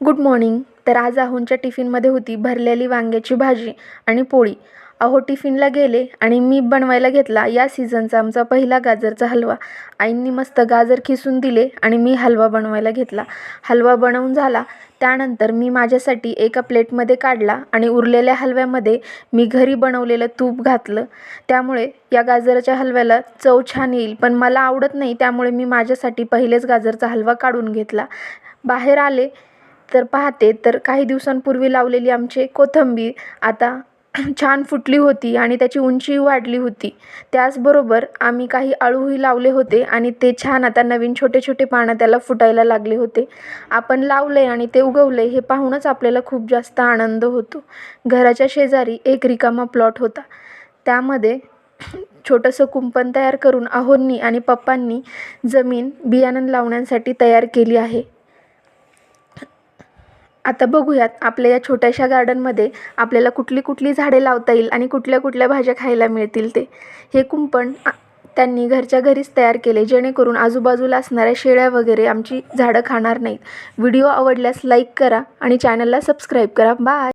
Good morning. तर आज आहोंच्या टिफिनमध्ये होती भरलेली वांग्याची भाजी आणि पोळी. अहो टिफिनला गेले आणि मी बनवायला घेतला या सीझनचा आमचा पहिला गाजरचा हलवा. आईंनी मस्त गाजर खिसून दिले आणि मी हलवा बनवायला घेतला. हलवा बनवून झाला त्यानंतर मी माझ्यासाठी एका प्लेटमध्ये काढला आणि उरलेल्या हलव्यामध्ये मी घरी बनवलेलं तूप घातलं. त्यामुळे या गाजराच्या हलव्याला चव छान येईल, पण मला आवडत नाही त्यामुळे मी माझ्यासाठी पहिलेच गाजरचा हलवा काढून घेतला. बाहेर आले तर पाहते तर काही दिवसांपूर्वी लावलेली आमची कोथिंबीर आता छान फुटली होती आणि त्याची उंची वाढली होती. त्याचबरोबर आम्ही काही अळूही लावले होते आणि ते छान आता नवीन छोटे छोटे पानं त्याला फुटायला लागले होते. आपण लावले आणि ते उगवले हे पाहूनच आपल्याला खूप जास्त आनंद होतो. घराच्या शेजारी एक रिकामा प्लॉट होता. त्यामध्ये छोटंसं कुंपण तयार करून आहोंनी आणि पप्पांनी जमीन बियाणं लावण्यासाठी तयार केली आहे. आता बघूयात आपल्या या छोट्याशा गार्डनमध्ये आपल्याला कुठली कुठली झाडे लावता येईल आणि कुठल्या कुठल्या भाज्या खायला मिळतील ते. हे कुंपण त्यांनी घरच्या घरीच तयार केले जेणेकरून आजूबाजूला असणाऱ्या शेळ्या वगैरे आमची झाडं खाणार नाहीत. व्हिडिओ आवडल्यास लाईक करा आणि चॅनलला सबस्क्राईब करा. बाय.